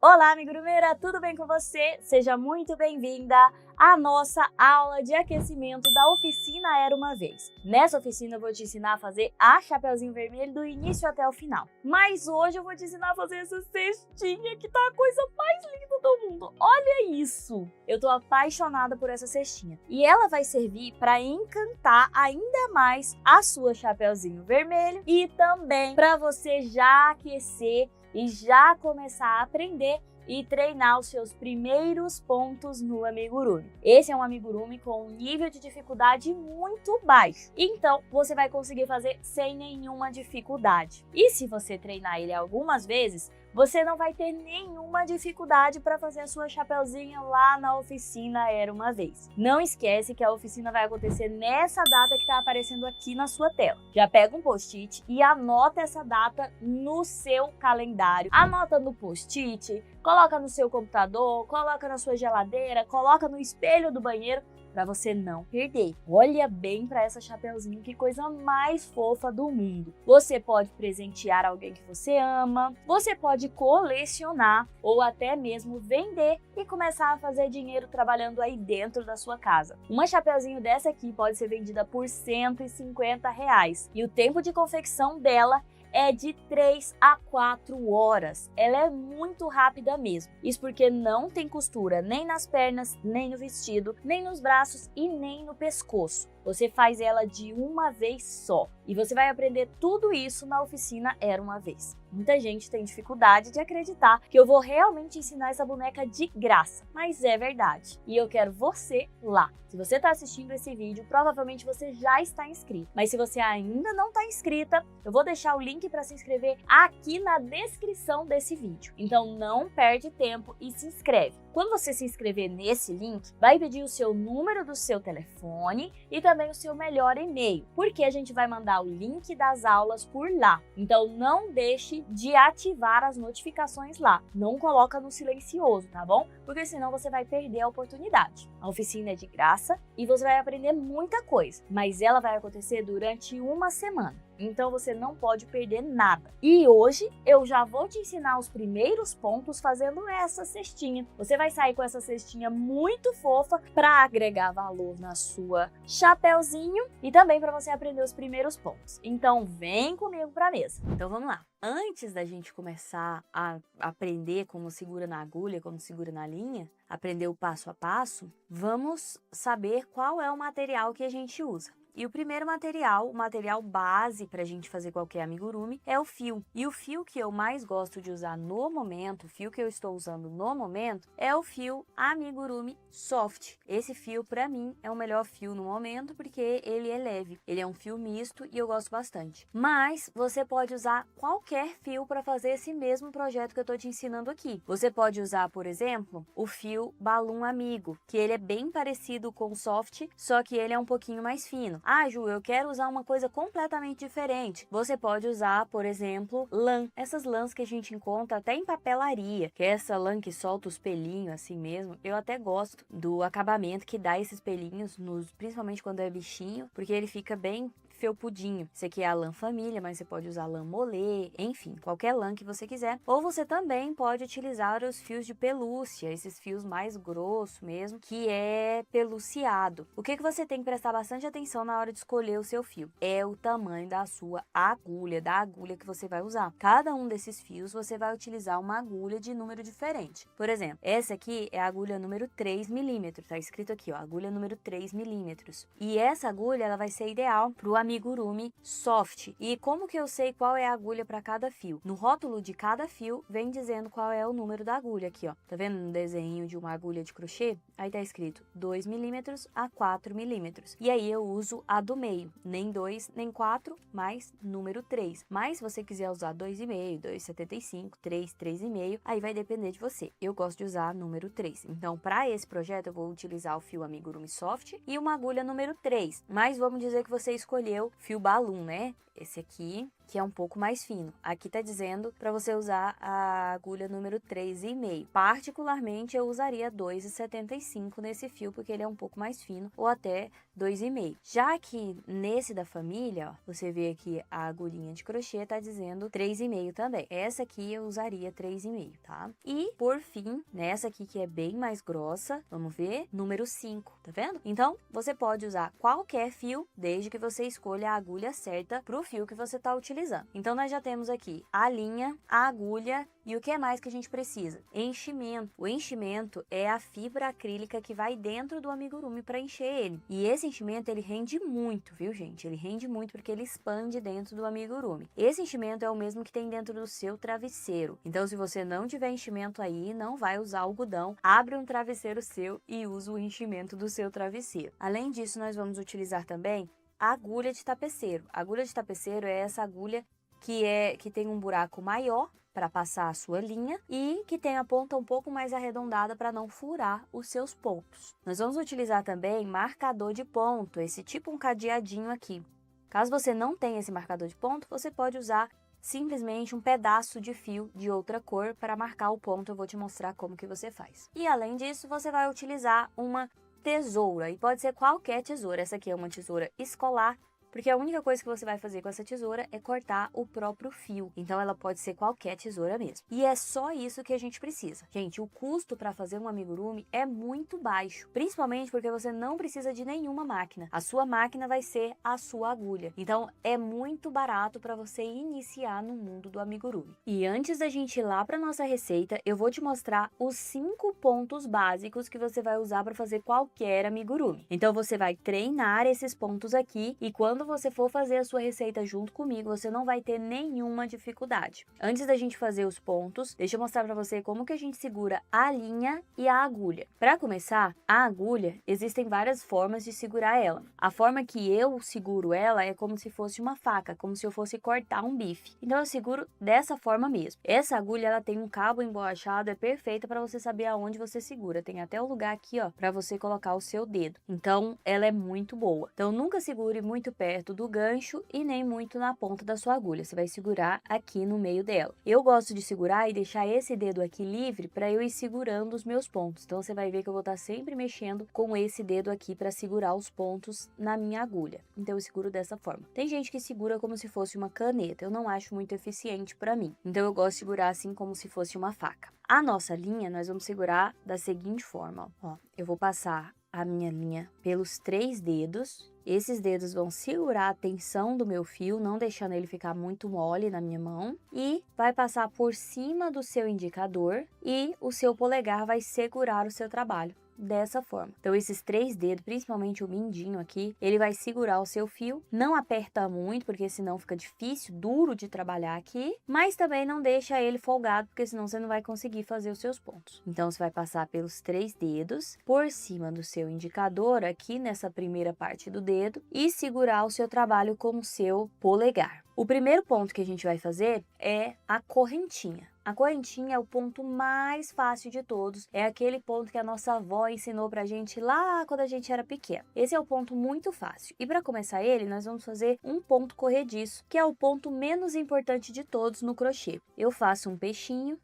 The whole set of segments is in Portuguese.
Olá, amigurumeira, tudo bem com você? Seja muito bem-vinda à nossa aula de aquecimento da oficina Era Uma Vez. Nessa oficina eu vou te ensinar a fazer a Chapeuzinho Vermelho do início até o final. Mas hoje eu vou te ensinar a fazer essa cestinha que tá a coisa mais linda do mundo. Olha isso! Eu tô apaixonada por essa cestinha. E ela vai servir para encantar ainda mais a sua Chapeuzinho Vermelho e também para você já aquecer e já começar a aprender e treinar os seus primeiros pontos no amigurumi. Esse é um amigurumi com um nível de dificuldade muito baixo, então você vai conseguir fazer sem nenhuma dificuldade. E se você treinar ele algumas vezes, você não vai ter nenhuma dificuldade para fazer a sua chapeuzinho lá na oficina Era Uma Vez. Não esquece que a oficina vai acontecer nessa data que está aparecendo aqui na sua tela. Já pega um post-it e anota essa data no seu calendário. Anota no post-it, coloca no seu computador, coloca na sua geladeira, coloca no espelho do banheiro, para você não perder. Olha bem para essa chapeuzinho, que coisa mais fofa do mundo. Você pode presentear alguém que você ama, você pode colecionar ou até mesmo vender e começar a fazer dinheiro trabalhando aí dentro da sua casa. Uma chapeuzinho dessa aqui pode ser vendida por R$150 e o tempo de confecção dela é de 3 a 4 horas. Ela é muito rápida mesmo. Isso porque não tem costura nem nas pernas, nem no vestido, nem nos braços e nem no pescoço. Você faz ela de uma vez só. E você vai aprender tudo isso na oficina Era Uma Vez. Muita gente tem dificuldade de acreditar que eu vou realmente ensinar essa boneca de graça. Mas é verdade. E eu quero você lá. Se você está assistindo esse vídeo, provavelmente você já está inscrito. Mas se você ainda não está inscrita, eu vou deixar o link para se inscrever aqui na descrição desse vídeo. Então não perde tempo e se inscreve. Quando você se inscrever nesse link, vai pedir o seu número do seu telefone e também o seu melhor e-mail, porque a gente vai mandar o link das aulas por lá. Então não deixe de ativar as notificações lá. Não coloca no silencioso, tá bom? Porque senão você vai perder a oportunidade. A oficina é de graça e você vai aprender muita coisa, mas ela vai acontecer durante uma semana. Então você não pode perder nada. E hoje eu já vou te ensinar os primeiros pontos fazendo essa cestinha. Você vai sair com essa cestinha muito fofa para agregar valor na sua chapeuzinho e também para você aprender os primeiros pontos. Então vem comigo para a mesa. Então vamos lá. Antes da gente começar a aprender como segura na agulha, como segura na linha, aprender o passo a passo, vamos saber qual é o material que a gente usa. E o primeiro material, o material base para a gente fazer qualquer amigurumi, é o fio. E o fio que eu mais gosto de usar no momento, o fio que eu estou usando no momento, é o fio Amigurumi Soft. Esse fio, para mim, é o melhor fio no momento, porque ele é leve. Ele é um fio misto e eu gosto bastante. Mas você pode usar qualquer fio para fazer esse mesmo projeto que eu estou te ensinando aqui. Você pode usar, por exemplo, o fio Balloon Amigo, que ele é bem parecido com o Soft, só que ele é um pouquinho mais fino. Ah, Ju, eu quero usar uma coisa completamente diferente. Você pode usar, por exemplo, lã. Essas lãs que a gente encontra até em papelaria, que é essa lã que solta os pelinhos assim mesmo. Eu até gosto do acabamento que dá esses pelinhos, principalmente quando é bichinho, porque ele fica bem felpudinho. Esse aqui é a lã família, mas você pode usar lã molê, enfim, qualquer lã que você quiser. Ou você também pode utilizar os fios de pelúcia, esses fios mais grossos mesmo, que é peluciado. O que você tem que prestar bastante atenção na hora de escolher o seu fio? É o tamanho da sua agulha, da agulha que você vai usar. Cada um desses fios você vai utilizar uma agulha de número diferente. Por exemplo, essa aqui é a agulha número 3 milímetros, tá escrito aqui, ó, agulha número 3 milímetros. E essa agulha, ela vai ser ideal pro Amigurumi Soft. E como que eu sei qual é a agulha para cada fio? No rótulo de cada fio vem dizendo qual é o número da agulha aqui, ó. Tá vendo um desenho de uma agulha de crochê? Aí tá escrito 2 milímetros a 4 milímetros. E aí eu uso a do meio, nem 2, nem 4, mas número 3. Mas se você quiser usar 2,5, 2,75, 3, 3,5, aí vai depender de você. Eu gosto de usar número 3. Então, para esse projeto eu vou utilizar o fio Amigurumi Soft e uma agulha número 3. Mas vamos dizer que você escolheu fio balloon, né? Esse aqui que é um pouco mais fino. Aqui tá dizendo para você usar a agulha número 3,5. Particularmente, eu usaria 2,75 nesse fio, porque ele é um pouco mais fino, ou até 2,5. Já que nesse da família, ó, você vê aqui a agulhinha de crochê, tá dizendo 3,5 também. Essa aqui eu usaria 3,5, tá? E, por fim, nessa aqui que é bem mais grossa, vamos ver, número 5, tá vendo? Então, você pode usar qualquer fio, desde que você escolha a agulha certa pro fio que você tá utilizando. Então, nós já temos aqui a linha, a agulha e o que mais que a gente precisa? Enchimento. O enchimento é a fibra acrílica que vai dentro do amigurumi para encher ele. E esse enchimento, ele rende muito, viu, gente? Ele rende muito porque ele expande dentro do amigurumi. Esse enchimento é o mesmo que tem dentro do seu travesseiro. Então, se você não tiver enchimento aí, não vai usar algodão, abre um travesseiro seu e usa o enchimento do seu travesseiro. Além disso, nós vamos utilizar também a agulha de tapeceiro. A agulha de tapeceiro é essa agulha que tem um buraco maior para passar a sua linha e que tem a ponta um pouco mais arredondada para não furar os seus pontos. Nós vamos utilizar também marcador de ponto, esse tipo um cadeadinho aqui. Caso você não tenha esse marcador de ponto, você pode usar simplesmente um pedaço de fio de outra cor para marcar o ponto. Eu vou te mostrar como que você faz. E além disso, você vai utilizar uma tesoura, e pode ser qualquer tesoura. Essa aqui é uma tesoura escolar, porque a única coisa que você vai fazer com essa tesoura é cortar o próprio fio. Então, ela pode ser qualquer tesoura mesmo. E é só isso que a gente precisa. Gente, o custo para fazer um amigurumi é muito baixo. Principalmente porque você não precisa de nenhuma máquina. A sua máquina vai ser a sua agulha. Então, é muito barato para você iniciar no mundo do amigurumi. E antes da gente ir lá para nossa receita, eu vou te mostrar os 5 pontos básicos que você vai usar para fazer qualquer amigurumi. Então, você vai treinar esses pontos aqui e quando você for fazer a sua receita junto comigo, você não vai ter nenhuma dificuldade. Antes da gente fazer os pontos, deixa eu mostrar para você como que a gente segura a linha e a agulha. Para começar, a agulha, existem várias formas de segurar ela. A forma que eu seguro ela é como se fosse uma faca, como se eu fosse cortar um bife. Então eu seguro dessa forma mesmo. Essa agulha, ela tem um cabo emborrachado, é perfeita para você saber aonde você segura. Tem até o lugar aqui, ó, para você colocar o seu dedo. Então, ela é muito boa. Então, nunca segure muito perto do gancho e nem muito na ponta da sua agulha. Você vai segurar aqui no meio dela. Eu gosto de segurar e deixar esse dedo aqui livre para eu ir segurando os meus pontos. Então você vai ver que eu vou estar sempre mexendo com esse dedo aqui para segurar os pontos na minha agulha. Então eu seguro dessa forma. Tem gente que segura como se fosse uma caneta. Eu não acho muito eficiente para mim. Então eu gosto de segurar assim como se fosse uma faca. A nossa linha nós vamos segurar da seguinte forma, ó. Eu vou passar a minha linha pelos 3 dedos. Esses dedos vão segurar a tensão do meu fio, não deixando ele ficar muito mole na minha mão. E vai passar por cima do seu indicador e o seu polegar vai segurar o seu trabalho. Dessa forma. Então, esses 3 dedos, principalmente o mindinho aqui, ele vai segurar o seu fio. Não aperta muito, porque senão fica difícil, duro de trabalhar aqui. Mas também não deixa ele folgado, porque senão você não vai conseguir fazer os seus pontos. Então, você vai passar pelos 3 dedos, por cima do seu indicador, aqui nessa primeira parte do dedo, e segurar o seu trabalho com o seu polegar. O primeiro ponto que a gente vai fazer é a correntinha. A correntinha é o ponto mais fácil de todos, é aquele ponto que a nossa avó ensinou pra gente lá quando a gente era pequeno. Esse é o ponto muito fácil. E para começar ele, nós vamos fazer um ponto corrediço, que é o ponto menos importante de todos no crochê. Eu faço um peixinho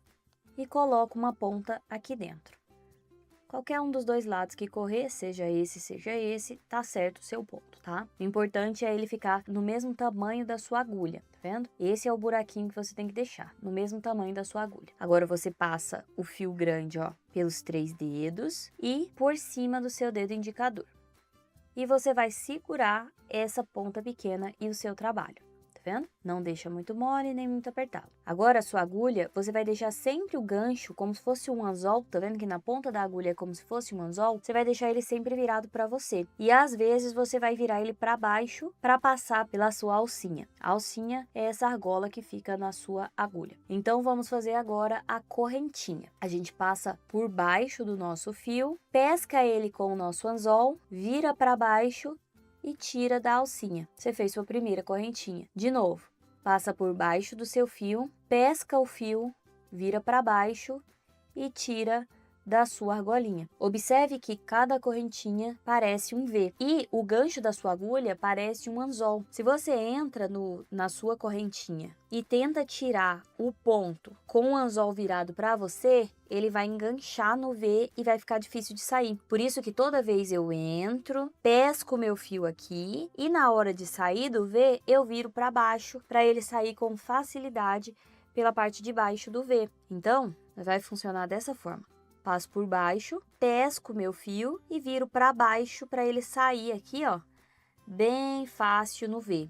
e coloco uma ponta aqui dentro. Qualquer um dos 2 lados que correr, seja esse, tá certo o seu ponto, tá? O importante é ele ficar no mesmo tamanho da sua agulha, tá vendo? Esse é o buraquinho que você tem que deixar, no mesmo tamanho da sua agulha. Agora você passa o fio grande, ó, pelos 3 dedos e por cima do seu dedo indicador. E você vai segurar essa ponta pequena e o seu trabalho. Vendo? Não deixa muito mole nem muito apertado. Agora a sua agulha, você vai deixar sempre o gancho como se fosse um anzol. Tá vendo que na ponta da agulha é como se fosse um anzol? Você vai deixar ele sempre virado para você. E às vezes você vai virar ele para baixo para passar pela sua alcinha. A alcinha é essa argola que fica na sua agulha. Então vamos fazer agora a correntinha. A gente passa por baixo do nosso fio, pesca ele com o nosso anzol, vira para baixo e tira da alcinha. Você fez sua primeira correntinha. De novo, passa por baixo do seu fio, pesca o fio, vira para baixo e tira da sua argolinha. Observe que cada correntinha parece um V e o gancho da sua agulha parece um anzol. Se você entra na sua correntinha e tenta tirar o ponto com o anzol virado para você, ele vai enganchar no V e vai ficar difícil de sair. Por isso que toda vez eu entro, pesco o meu fio aqui e na hora de sair do V, eu viro para baixo para ele sair com facilidade pela parte de baixo do V. Então, vai funcionar dessa forma. Passo por baixo, pesco meu fio e viro para baixo para ele sair aqui, ó, bem fácil no V.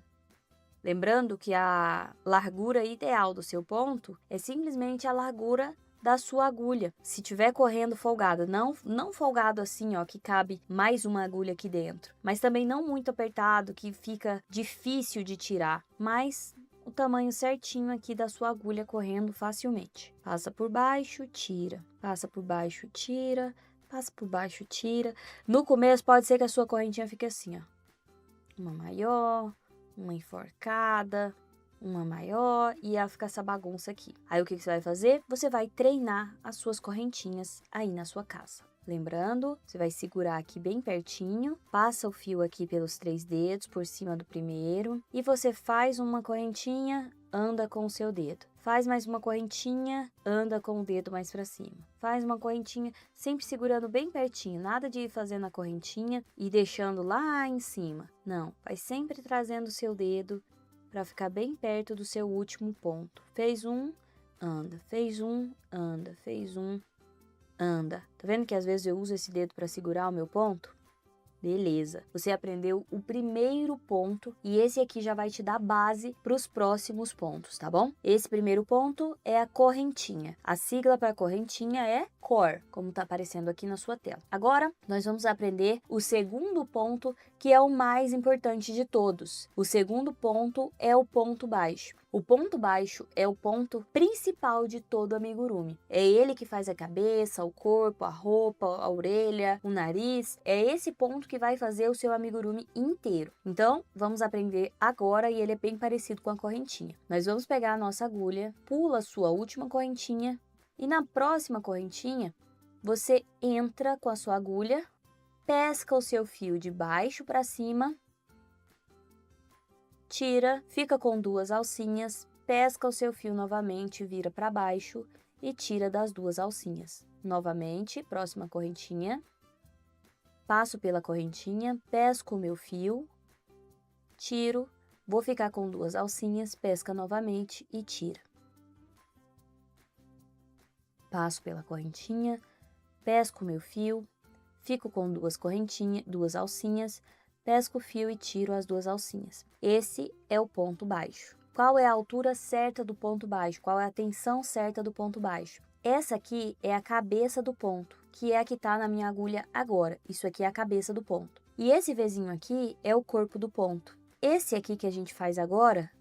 Lembrando que a largura ideal do seu ponto é simplesmente a largura da sua agulha. Se tiver correndo folgado, não folgado assim, ó, que cabe mais uma agulha aqui dentro, mas também não muito apertado, que fica difícil de tirar, mas o tamanho certinho aqui da sua agulha correndo facilmente. Passa por baixo, tira. Passa por baixo, tira. Passa por baixo, tira. No começo pode ser que a sua correntinha fique assim, ó. Uma maior, uma enforcada, uma maior e ela fica essa bagunça aqui. Aí o que você vai fazer? Você vai treinar as suas correntinhas aí na sua casa. Lembrando, você vai segurar aqui bem pertinho, passa o fio aqui pelos 3 dedos por cima do primeiro e você faz uma correntinha, anda com o seu dedo. Faz mais uma correntinha, anda com o dedo mais para cima. Faz uma correntinha, sempre segurando bem pertinho, nada de ir fazendo a correntinha e deixando lá em cima. Não, vai sempre trazendo o seu dedo para ficar bem perto do seu último ponto. Fez um, anda, fez um, anda, fez um, anda. Tá vendo que às vezes eu uso esse dedo para segurar o meu ponto? Beleza, você aprendeu o primeiro ponto e esse aqui já vai te dar base para os próximos pontos, tá bom? Esse primeiro ponto é a correntinha. A sigla para correntinha é core, como tá aparecendo aqui na sua tela. Agora, nós vamos aprender o segundo ponto, que é o mais importante de todos. O segundo ponto é o ponto baixo. O ponto baixo é o ponto principal de todo amigurumi. É ele que faz a cabeça, o corpo, a roupa, a orelha, o nariz. É esse ponto que vai fazer o seu amigurumi inteiro. Então, vamos aprender agora e ele é bem parecido com a correntinha. Nós vamos pegar a nossa agulha, pula a sua última correntinha e na próxima correntinha, você entra com a sua agulha, pesca o seu fio de baixo para cima, tira, fica com 2 alcinhas, pesca o seu fio novamente, vira para baixo e tira das 2 alcinhas. Novamente, próxima correntinha, passo pela correntinha, pesco o meu fio, tiro, vou ficar com 2 alcinhas, pesca novamente e tira. Passo pela correntinha, pesco o meu fio, fico com 2 correntinhas, 2 alcinhas, pesco o fio e tiro as 2 alcinhas. Esse é o ponto baixo. Qual é a altura certa do ponto baixo? Qual é a tensão certa do ponto baixo? Essa aqui é a cabeça do ponto, que é a que está na minha agulha agora. Isso aqui é a cabeça do ponto. E esse Vzinho aqui é o corpo do ponto. Esse aqui que a gente faz agora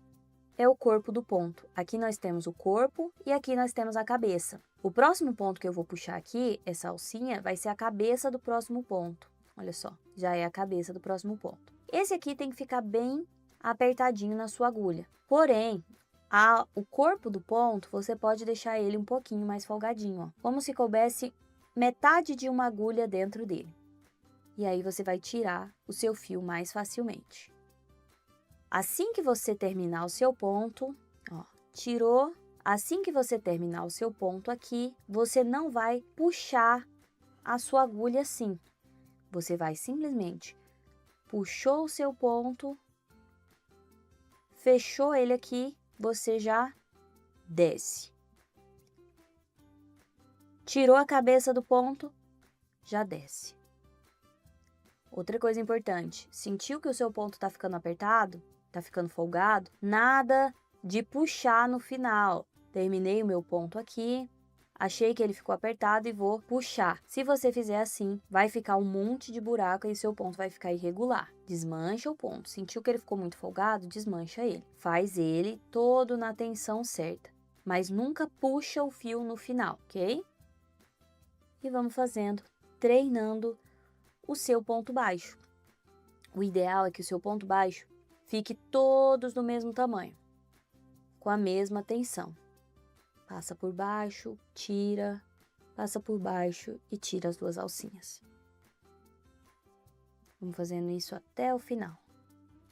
é o corpo do ponto. Aqui nós temos o corpo e aqui nós temos a cabeça. O próximo ponto que eu vou puxar aqui, essa alcinha, vai ser a cabeça do próximo ponto. Olha só, já é a cabeça do próximo ponto. Esse aqui tem que ficar bem apertadinho na sua agulha. Porém, o corpo do ponto, você pode deixar ele um pouquinho mais folgadinho, ó, como se coubesse metade de uma agulha dentro dele. E aí você vai tirar o seu fio mais facilmente. Assim que você terminar o seu ponto, ó, tirou. Assim que você terminar o seu ponto aqui, você não vai puxar a sua agulha assim. Você vai simplesmente puxou o seu ponto, fechou ele aqui, você já desce. Tirou a cabeça do ponto, já desce. Outra coisa importante, sentiu que o seu ponto tá ficando apertado, tá ficando folgado, nada de puxar no final. Terminei o meu ponto aqui, achei que ele ficou apertado e vou puxar. Se você fizer assim, vai ficar um monte de buraco e seu ponto vai ficar irregular. Desmancha o ponto. Sentiu que ele ficou muito folgado? Desmancha ele. Faz ele todo na tensão certa, mas nunca puxa o fio no final, ok? E vamos fazendo, treinando o seu ponto baixo. O ideal é que o seu ponto baixo fique todos do mesmo tamanho, com a mesma tensão. Passa por baixo, tira, passa por baixo e tira as 2 alcinhas. Vamos fazendo isso até o final.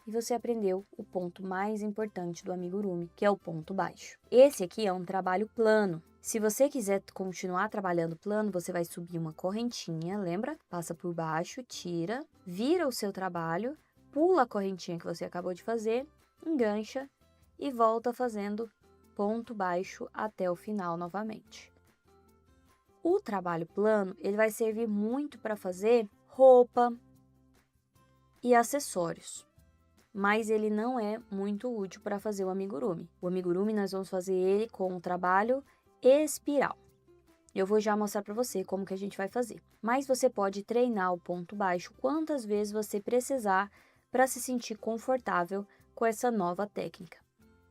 E você aprendeu o ponto mais importante do amigurumi, que é o ponto baixo. Esse aqui é um trabalho plano. Se você quiser continuar trabalhando plano, você vai subir uma correntinha, lembra? Passa por baixo, tira, vira o seu trabalho, pula a correntinha que você acabou de fazer, engancha e volta fazendo ponto baixo até o final novamente. O trabalho plano, ele vai servir muito para fazer roupa e acessórios, mas ele não é muito útil para fazer o amigurumi. O amigurumi nós vamos fazer ele com o trabalho espiral. Eu vou já mostrar para você como que a gente vai fazer. Mas você pode treinar o ponto baixo quantas vezes você precisar para se sentir confortável com essa nova técnica.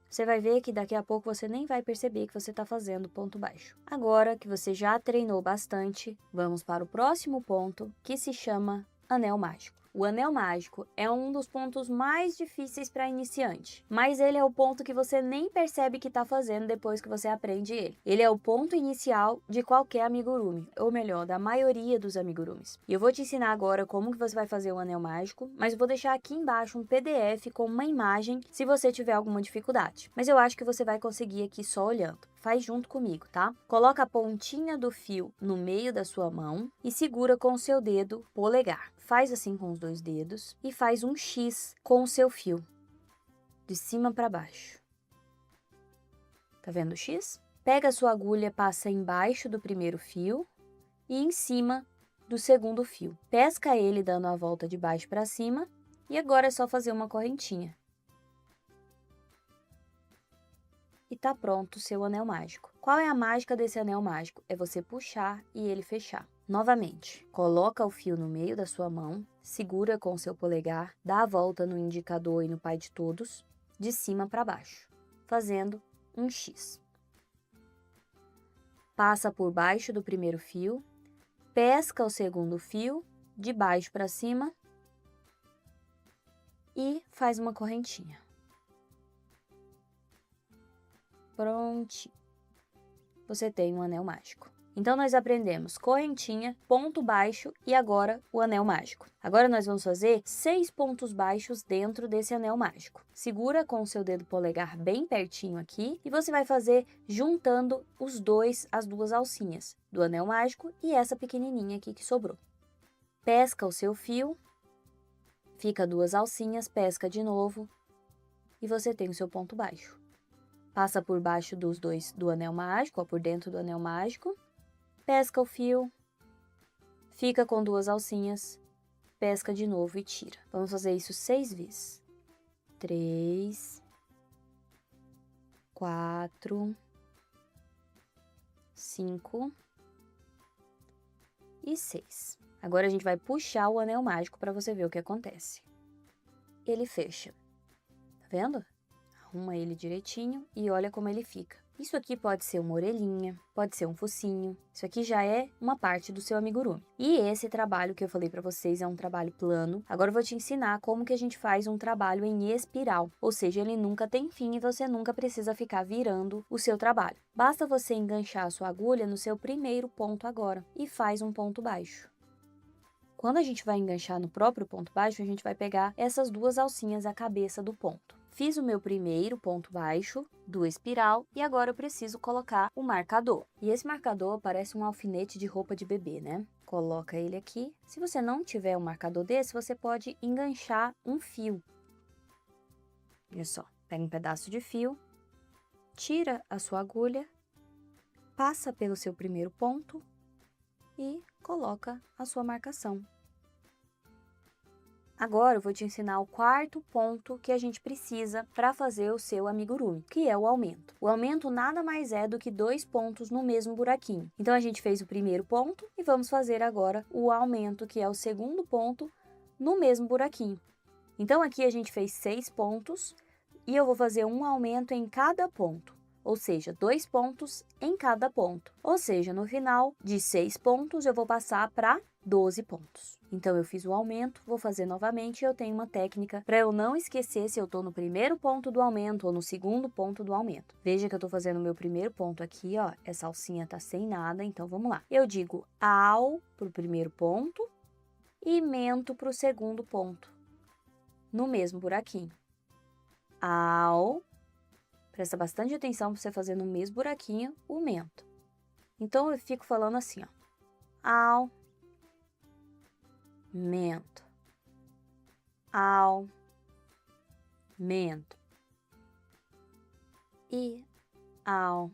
Você vai ver que daqui a pouco você nem vai perceber que você está fazendo ponto baixo. Agora que você já treinou bastante, vamos para o próximo ponto, que se chama anel mágico. O anel mágico é um dos pontos mais difíceis para iniciante, mas ele é o ponto que você nem percebe que está fazendo depois que você aprende ele. Ele é o ponto inicial de qualquer amigurumi, ou melhor, da maioria dos amigurumis. E eu vou te ensinar agora como que você vai fazer o anel mágico, mas eu vou deixar aqui embaixo um PDF com uma imagem se você tiver alguma dificuldade. Mas eu acho que você vai conseguir aqui só olhando. Faz junto comigo, tá? Coloca a pontinha do fio no meio da sua mão e segura com o seu dedo polegar. Faz assim com os 2 dedos e faz um X com o seu fio, de cima para baixo. Tá vendo o X? Pega a sua agulha, passa embaixo do primeiro fio e em cima do segundo fio. Pesca ele dando a volta de baixo para cima e agora é só fazer uma correntinha. E tá pronto o seu anel mágico. Qual é a mágica desse anel mágico? É você puxar e ele fechar. Novamente, coloca o fio no meio da sua mão, segura com o seu polegar, dá a volta no indicador e no pai de todos, de cima para baixo, fazendo um X. Passa por baixo do primeiro fio, pesca o segundo fio, de baixo para cima e faz uma correntinha. Prontinho. Você tem um anel mágico. Então, nós aprendemos correntinha, ponto baixo e agora o anel mágico. Agora, nós vamos fazer 6 pontos baixos dentro desse anel mágico. Segura com o seu dedo polegar bem pertinho aqui e você vai fazer juntando as 2 alcinhas do anel mágico e essa pequenininha aqui que sobrou. Pesca o seu fio, fica 2 alcinhas, pesca de novo e você tem o seu ponto baixo. Passa por baixo dos 2 do anel mágico, ó, por dentro do anel mágico. Pesca o fio, fica com 2 alcinhas, pesca de novo e tira. Vamos fazer isso 6 vezes. 3, 4, 5 e 6. Agora a gente vai puxar o anel mágico para você ver o que acontece. Ele fecha. Tá vendo? Arruma ele direitinho e olha como ele fica. Isso aqui pode ser uma orelhinha, pode ser um focinho. Isso aqui já é uma parte do seu amigurumi. E esse trabalho que eu falei para vocês é um trabalho plano. Agora eu vou te ensinar como que a gente faz um trabalho em espiral. Ou seja, ele nunca tem fim e você nunca precisa ficar virando o seu trabalho. Basta você enganchar a sua agulha no seu primeiro ponto agora e faz um ponto baixo. Quando a gente vai enganchar no próprio ponto baixo, a gente vai pegar essas 2 alcinhas à cabeça do ponto. Fiz o meu primeiro ponto baixo do espiral e agora eu preciso colocar o marcador. E esse marcador parece um alfinete de roupa de bebê, né? Coloca ele aqui. Se você não tiver um marcador desse, você pode enganchar um fio. Olha só, pega um pedaço de fio, tira a sua agulha, passa pelo seu primeiro ponto e coloca a sua marcação. Agora eu vou te ensinar o 4º ponto que a gente precisa para fazer o seu amigurumi, que é o aumento. O aumento nada mais é do que 2 pontos no mesmo buraquinho. Então a gente fez o primeiro ponto e vamos fazer agora o aumento, que é o segundo ponto no mesmo buraquinho. Então aqui a gente fez 6 pontos e eu vou fazer um aumento em cada ponto. Ou seja, 2 pontos em cada ponto. Ou seja, no final de 6 pontos eu vou passar para 12 pontos. Então, eu fiz o aumento, vou fazer novamente e eu tenho uma técnica para eu não esquecer se eu estou no primeiro ponto do aumento ou no segundo ponto do aumento. Veja que eu estou fazendo o meu primeiro ponto aqui, ó, essa alcinha tá sem nada, então vamos lá. Eu digo ao para o primeiro ponto e mento para o segundo ponto, no mesmo buraquinho. Ao, presta bastante atenção para você fazer no mesmo buraquinho o mento. Então, eu fico falando assim, ó, ao, mento, aumento e aumento.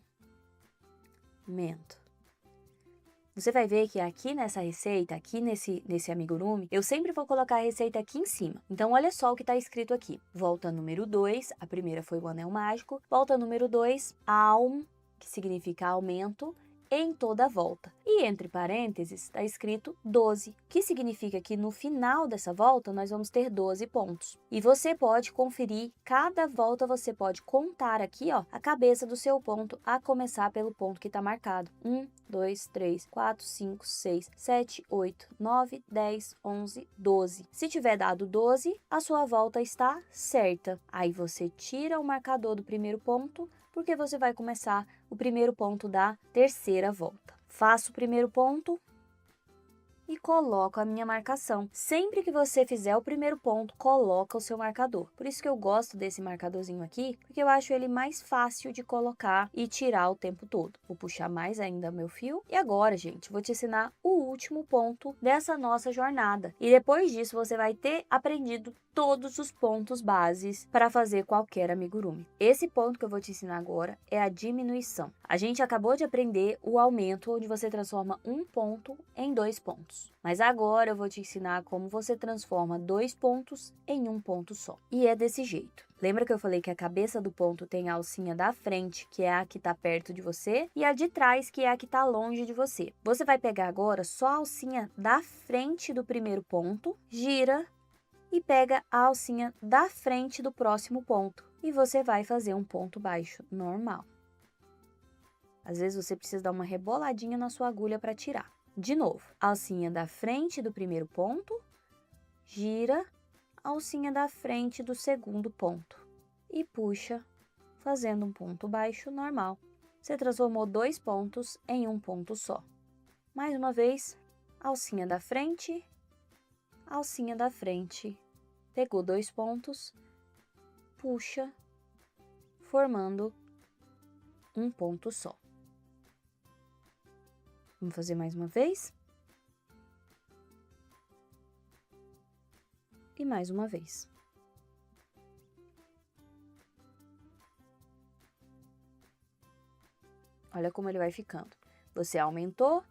Você vai ver que aqui nessa receita, aqui nesse amigurumi, eu sempre vou colocar a receita aqui em cima. Então, olha só o que está escrito aqui. Volta número 2, a primeira foi o anel mágico. Volta número 2, aum, que significa aumento, em toda a volta. E entre parênteses está escrito 12, que significa que no final dessa volta nós vamos ter 12 pontos. E você pode conferir, cada volta você pode contar aqui, ó, a cabeça do seu ponto, a começar pelo ponto que está marcado. 1, 2, 3, 4, 5, 6, 7, 8, 9, 10, 11, 12. Se tiver dado 12, a sua volta está certa. Aí você tira o marcador do primeiro ponto, porque você vai começar o primeiro ponto da terceira volta. Faço o primeiro ponto e coloco a minha marcação. Sempre que você fizer o primeiro ponto, coloca o seu marcador. Por isso que eu gosto desse marcadorzinho aqui, porque eu acho ele mais fácil de colocar e tirar o tempo todo. Vou puxar mais ainda meu fio. E agora, gente, vou te ensinar o último ponto dessa nossa jornada. E depois disso, você vai ter aprendido todos os pontos bases para fazer qualquer amigurumi. Esse ponto que eu vou te ensinar agora é a diminuição. A gente acabou de aprender o aumento, onde você transforma um ponto em 2 pontos. Mas agora eu vou te ensinar como você transforma 2 pontos em um ponto só. E é desse jeito. Lembra que eu falei que a cabeça do ponto tem a alcinha da frente, que é a que está perto de você, e a de trás, que é a que está longe de você. Você vai pegar agora só a alcinha da frente do primeiro ponto, gira e pega a alcinha da frente do próximo ponto. E você vai fazer um ponto baixo normal. Às vezes você precisa dar uma reboladinha na sua agulha para tirar. De novo, alcinha da frente do primeiro ponto, gira, alcinha da frente do segundo ponto e puxa, fazendo um ponto baixo normal. Você transformou 2 pontos em um ponto só. Mais uma vez, alcinha da frente, pegou 2 pontos, puxa, formando um ponto só. Vamos fazer mais uma vez. E mais uma vez. Olha como ele vai ficando. Você aumentou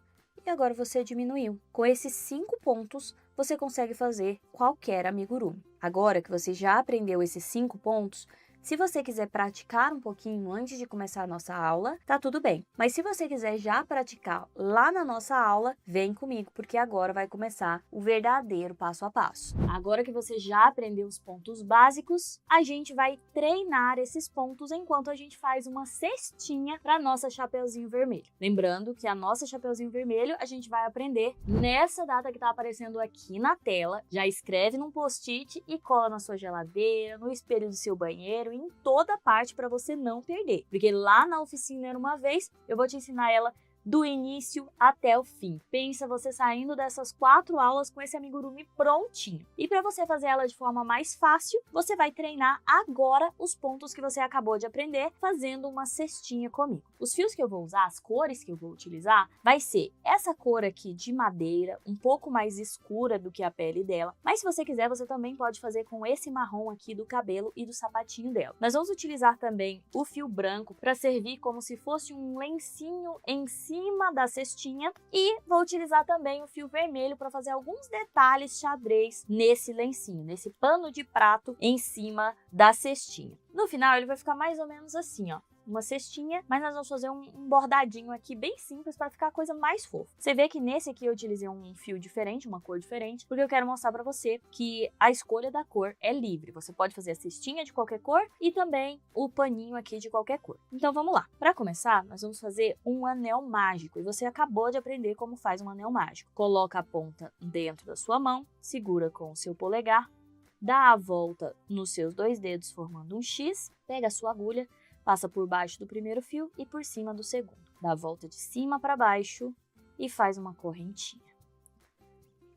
e agora você diminuiu. Com esses 5 pontos, você consegue fazer qualquer amigurumi. Agora que você já aprendeu esses 5 pontos, se você quiser praticar um pouquinho antes de começar a nossa aula, tá tudo bem. Mas se você quiser já praticar lá na nossa aula, vem comigo, porque agora vai começar o verdadeiro passo a passo. Agora que você já aprendeu os pontos básicos, a gente vai treinar esses pontos enquanto a gente faz uma cestinha para nossa Chapeuzinho Vermelho. Lembrando que a nossa Chapeuzinho Vermelho a gente vai aprender nessa data que tá aparecendo aqui na tela. Já escreve num post-it e cola na sua geladeira, no espelho do seu banheiro, em toda parte para você não perder. Porque lá na oficina Era Uma Vez, eu vou te ensinar ela do início até o fim. Pensa você saindo dessas 4 aulas com esse amigurumi prontinho. E para você fazer ela de forma mais fácil, você vai treinar agora os pontos que você acabou de aprender, fazendo uma cestinha comigo. Os fios que eu vou usar, as cores que eu vou utilizar, vai ser essa cor aqui de madeira, um pouco mais escura do que a pele dela. Mas se você quiser, você também pode fazer com esse marrom aqui do cabelo e do sapatinho dela. Nós vamos utilizar também o fio branco para servir como se fosse um lencinho em cima da cestinha, e vou utilizar também o fio vermelho para fazer alguns detalhes xadrez nesse lencinho, nesse pano de prato em cima da cestinha. No final ele vai ficar mais ou menos assim, ó. uma cestinha, mas nós vamos fazer um bordadinho aqui bem simples para ficar a coisa mais fofa. Você vê que nesse aqui eu utilizei um fio diferente, uma cor diferente, porque eu quero mostrar para você que a escolha da cor é livre. Você pode fazer a cestinha de qualquer cor e também o paninho aqui de qualquer cor. Então vamos lá. Para começar, nós vamos fazer um anel mágico e você acabou de aprender como faz um anel mágico. Coloca a ponta dentro da sua mão, segura com o seu polegar, dá a volta nos seus 2 dedos formando um X, pega a sua agulha, passa por baixo do primeiro fio e por cima do segundo. Dá a volta de cima para baixo e faz uma correntinha.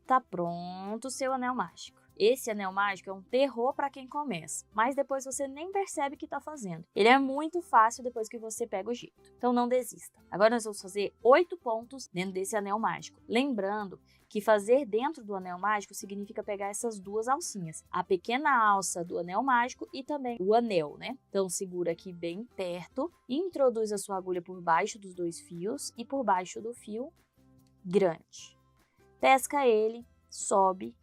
Tá pronto o seu anel mágico. Esse anel mágico é um terror para quem começa, mas depois você nem percebe que tá fazendo. Ele é muito fácil depois que você pega o jeito, então não desista. Agora nós vamos fazer 8 pontos dentro desse anel mágico. Lembrando que fazer dentro do anel mágico significa pegar essas 2 alcinhas, a pequena alça do anel mágico e também o anel, né? Então segura aqui bem perto, introduz a sua agulha por baixo dos 2 fios e por baixo do fio grande. Pesca ele, sobe,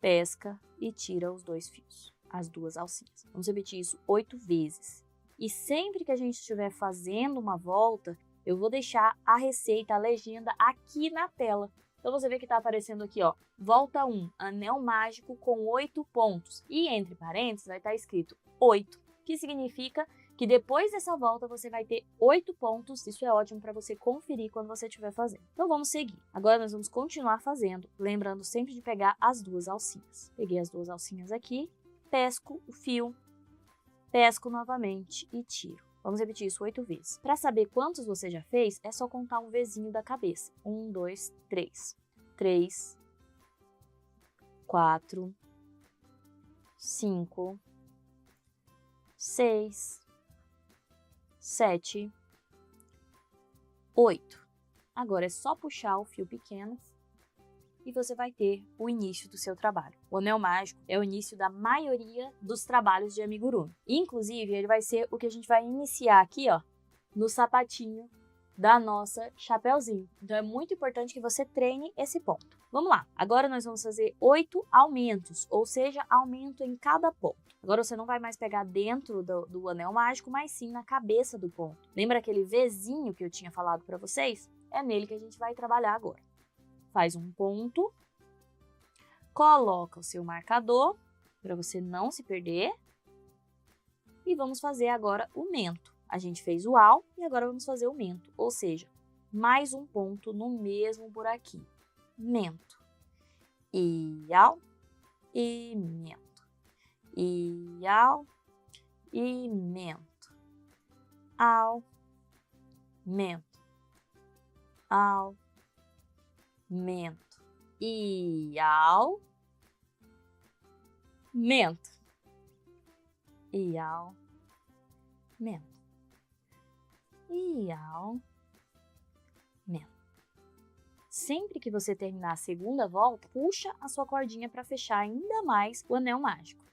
pesca e tira os 2 fios, as 2 alcinhas. Vamos repetir isso 8 vezes. E sempre que a gente estiver fazendo uma volta, eu vou deixar a receita, a legenda aqui na tela. Então você vê que está aparecendo aqui, ó, volta 1, anel mágico com 8 pontos. E entre parênteses vai estar escrito 8, que significa que depois dessa volta você vai ter 8 pontos. Isso é ótimo para você conferir quando você estiver fazendo. Então vamos seguir. Agora nós vamos continuar fazendo, lembrando sempre de pegar as 2 alcinhas. Peguei as 2 alcinhas aqui, pesco o fio, pesco novamente e tiro. Vamos repetir isso 8 vezes. Para saber quantos você já fez, é só contar um Vzinho da cabeça. 1, 2, 3. 3, 4, 5, 6, 7, 8. Agora é só puxar o fio pequeno e você vai ter o início do seu trabalho. O anel mágico é o início da maioria dos trabalhos de amigurumi. Inclusive, ele vai ser o que a gente vai iniciar aqui, ó, no sapatinho da nossa chapeuzinho. Então é muito importante que você treine esse ponto. Vamos lá. Agora nós vamos fazer 8 aumentos, ou seja, aumento em cada ponto. Agora você não vai mais pegar dentro do anel mágico, mas sim na cabeça do ponto. Lembra aquele Vzinho que eu tinha falado para vocês? É nele que a gente vai trabalhar agora. Faz um ponto, coloca o seu marcador para você não se perder e vamos fazer agora o mento. A gente fez o au e agora vamos fazer o mento, ou seja, mais um ponto no mesmo buraquinho. Mento. E au e mento. E au e mento. Au, mento. Au, mento. E au, mento. E au, mento. E au, mento. Sempre que você terminar a segunda volta, puxa a sua cordinha para fechar ainda mais o anel mágico,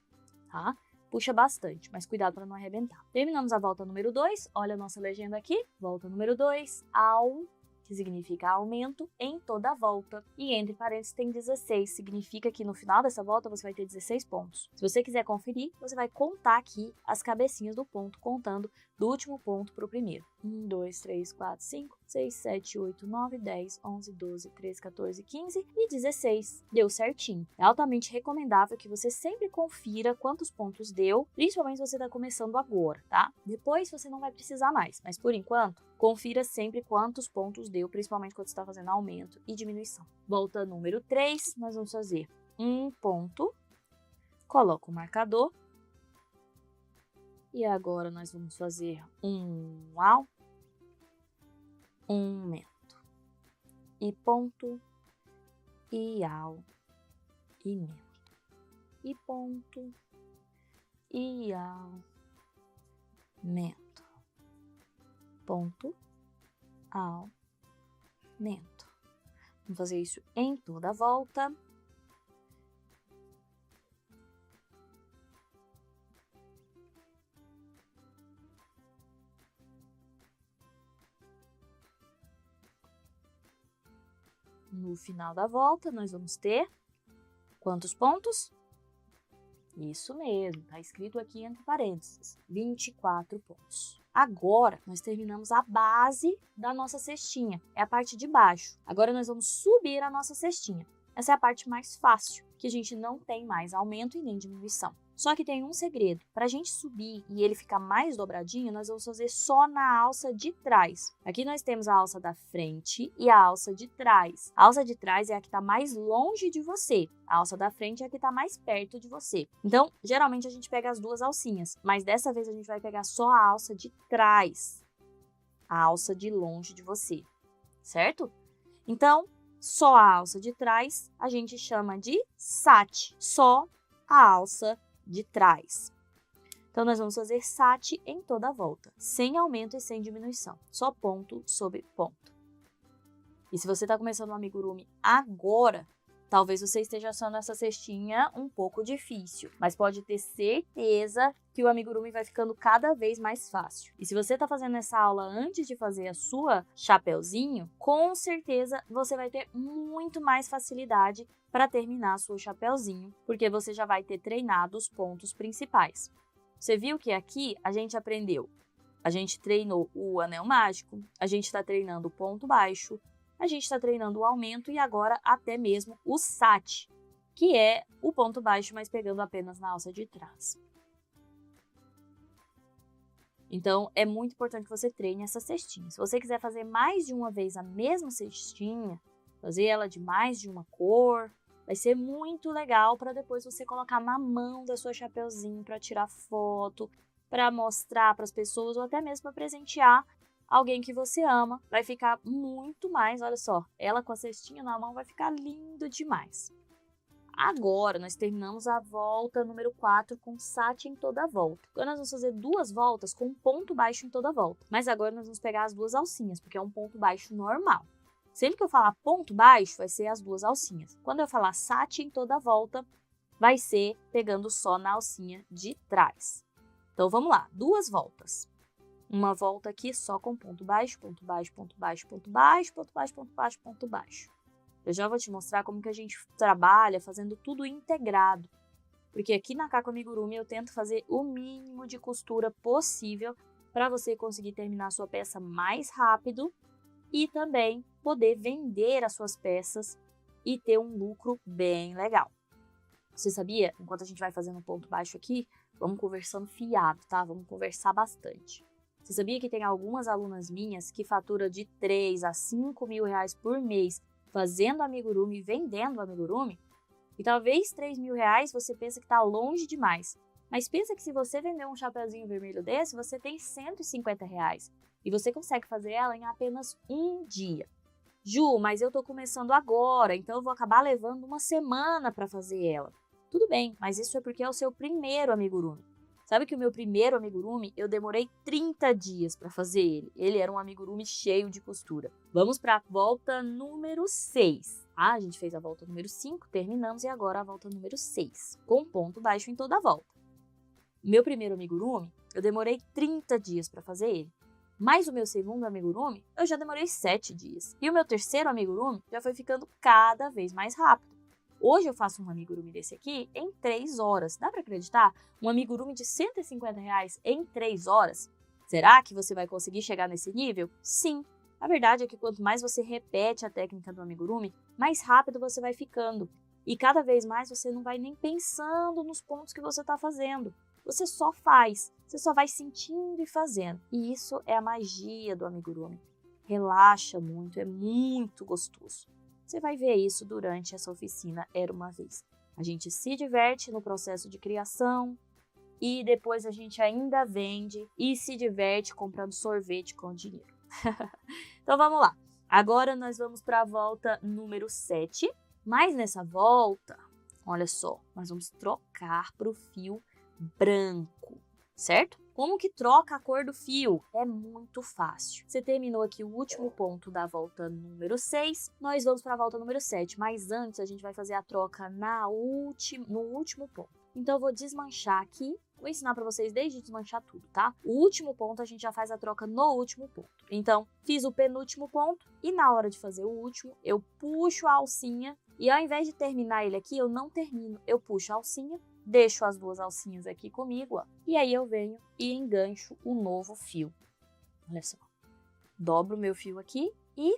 tá? Puxa bastante, mas cuidado para não arrebentar. Terminamos a volta número 2, olha a nossa legenda aqui. Volta número 2, au, que significa aumento em toda a volta. E entre parênteses tem 16, significa que no final dessa volta você vai ter 16 pontos. Se você quiser conferir, você vai contar aqui as cabecinhas do ponto, contando do último ponto para o primeiro. 1, 2, 3, 4, 5, 6, 7, 8, 9, 10, 11, 12, 13, 14, 15 e 16. Deu certinho. É altamente recomendável que você sempre confira quantos pontos deu, principalmente se você está começando agora, tá? Depois você não vai precisar mais, mas por enquanto, confira sempre quantos pontos deu, principalmente quando você está fazendo aumento e diminuição. Volta número 3, nós vamos fazer um ponto, coloca o marcador, e agora nós vamos fazer um au, um mento, e ponto, e au, e mento, e ponto, e au, mento, ponto, au, mento. Vamos fazer isso em toda a volta. No final da volta, nós vamos ter quantos pontos? Isso mesmo, tá escrito aqui entre parênteses, 24 pontos. Agora, nós terminamos a base da nossa cestinha, é a parte de baixo. Agora, nós vamos subir a nossa cestinha. Essa é a parte mais fácil, que a gente não tem mais aumento e nem diminuição. Só que tem um segredo. Para a gente subir e ele ficar mais dobradinho, nós vamos fazer só na alça de trás. Aqui nós temos a alça da frente e a alça de trás. A alça de trás é a que está mais longe de você. A alça da frente é a que está mais perto de você. Então, geralmente a gente pega as duas alcinhas, mas dessa vez a gente vai pegar só a alça de trás. A alça de longe de você, certo? Então, só a alça de trás a gente chama de sat. Só a alça de trás. Então, nós vamos fazer sat em toda a volta, sem aumento e sem diminuição, só ponto sobre ponto. E se você está começando um amigurumi agora, talvez você esteja achando essa cestinha um pouco difícil, mas pode ter certeza que o amigurumi vai ficando cada vez mais fácil. E se você está fazendo essa aula antes de fazer a sua chapeuzinho, com certeza você vai ter muito mais facilidade para terminar a sua chapeuzinho, porque você já vai ter treinado os pontos principais. Você viu que aqui a gente aprendeu, a gente treinou o anel mágico, a gente está treinando o ponto baixo, a gente está treinando o aumento e agora até mesmo o sat, que é o ponto baixo, mas pegando apenas na alça de trás. Então, é muito importante que você treine essa cestinha. Se você quiser fazer mais de uma vez a mesma cestinha, fazer ela de mais de uma cor, vai ser muito legal para depois você colocar na mão da sua chapeuzinho para tirar foto, para mostrar para as pessoas ou até mesmo para presentear alguém que você ama. Vai ficar muito mais, olha só, ela com a cestinha na mão vai ficar lindo demais. Agora, nós terminamos a volta número 4 com sat em toda a volta. Agora, nós vamos fazer duas voltas com ponto baixo em toda a volta. Mas agora, nós vamos pegar as duas alcinhas, porque é um ponto baixo normal. Sempre que eu falar ponto baixo, vai ser as duas alcinhas. Quando eu falar sat em toda a volta, vai ser pegando só na alcinha de trás. Então, vamos lá. Duas voltas. Uma volta aqui só com ponto baixo, ponto baixo, ponto baixo, ponto baixo, ponto baixo, ponto baixo, ponto baixo. Eu já vou te mostrar como que a gente trabalha fazendo tudo integrado. Porque aqui na Kako Amigurumi eu tento fazer o mínimo de costura possível para você conseguir terminar a sua peça mais rápido e também poder vender as suas peças e ter um lucro bem legal. Você sabia? Enquanto a gente vai fazendo um ponto baixo aqui, vamos conversando fiado, tá? Vamos conversar bastante. Você sabia que tem algumas alunas minhas que faturam de 3 a 5 mil reais por mês fazendo amigurumi, vendendo amigurumi? E talvez 3 mil reais você pensa que está longe demais. Mas pensa que se você vender um chapeuzinho vermelho desse, você tem 150 reais. E você consegue fazer ela em apenas um dia. Ju, mas eu tô começando agora, então eu vou acabar levando uma semana para fazer ela. Tudo bem, mas isso é porque é o seu primeiro amigurumi. Sabe que o meu primeiro amigurumi, eu demorei 30 dias para fazer ele. Ele era um amigurumi cheio de costura. Vamos para a volta número 6. A gente fez a volta número 5, terminamos, e agora a volta número 6, com ponto baixo em toda a volta. Meu primeiro amigurumi, eu demorei 30 dias para fazer ele. Mas o meu segundo amigurumi, eu já demorei 7 dias. E o meu terceiro amigurumi já foi ficando cada vez mais rápido. Hoje eu faço um amigurumi desse aqui em 3 horas. Dá para acreditar? Um amigurumi de 150 reais em 3 horas? Será que você vai conseguir chegar nesse nível? Sim. A verdade é que quanto mais você repete a técnica do amigurumi, mais rápido você vai ficando. E cada vez mais você não vai nem pensando nos pontos que você está fazendo. Você só faz, você só vai sentindo e fazendo. E isso é a magia do amigurumi. Relaxa muito, é muito gostoso. Você vai ver isso durante essa oficina Era Uma Vez. A gente se diverte no processo de criação e depois a gente ainda vende e se diverte comprando sorvete com dinheiro. Então vamos lá. Agora nós vamos para a volta número 7. Mas nessa volta, olha só, nós vamos trocar para o fio branco, certo? Como que troca a cor do fio? É muito fácil. Você terminou aqui o último ponto da volta número 6, nós vamos para a volta número 7, mas antes a gente vai fazer a troca no último ponto. Então eu vou desmanchar aqui, vou ensinar para vocês desde desmanchar tudo, tá? O último ponto a gente já faz a troca no último ponto. Então, fiz o penúltimo ponto e na hora de fazer o último, eu puxo a alcinha e ao invés de terminar ele aqui, eu não termino. Eu puxo a alcinha deixo as duas alcinhas aqui comigo, ó, e aí eu venho e engancho o novo fio. Olha só, dobro o meu fio aqui e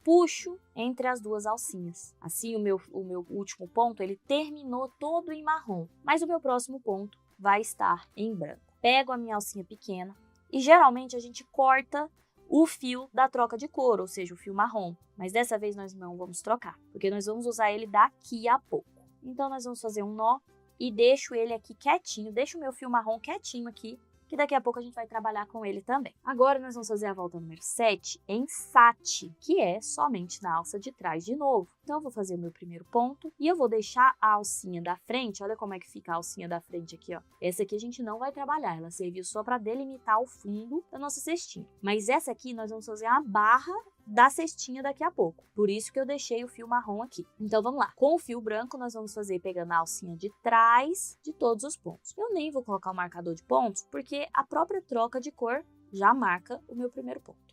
puxo entre as duas alcinhas. Assim, o meu último ponto, ele terminou todo em marrom, mas o meu próximo ponto vai estar em branco. Pego a minha alcinha pequena e geralmente a gente corta o fio da troca de cor, ou seja, o fio marrom. Mas dessa vez nós não vamos trocar, porque nós vamos usar ele daqui a pouco. Então nós vamos fazer um nó e deixo ele aqui quietinho, deixo o meu fio marrom quietinho aqui, que daqui a pouco a gente vai trabalhar com ele também. Agora nós vamos fazer a volta número 7 em sati, que é somente na alça de trás de novo. Então eu vou fazer o meu primeiro ponto e eu vou deixar a alcinha da frente, olha como é que fica a alcinha da frente aqui, ó. Essa aqui a gente não vai trabalhar, ela serviu só para delimitar o fundo da nossa cestinha. Mas essa aqui nós vamos fazer a barra da cestinha daqui a pouco. Por isso que eu deixei o fio marrom aqui. Então vamos lá. Com o fio branco nós vamos fazer pegando a alcinha de trás de todos os pontos. Eu nem vou colocar o marcador de pontos, porque a própria troca de cor já marca o meu primeiro ponto.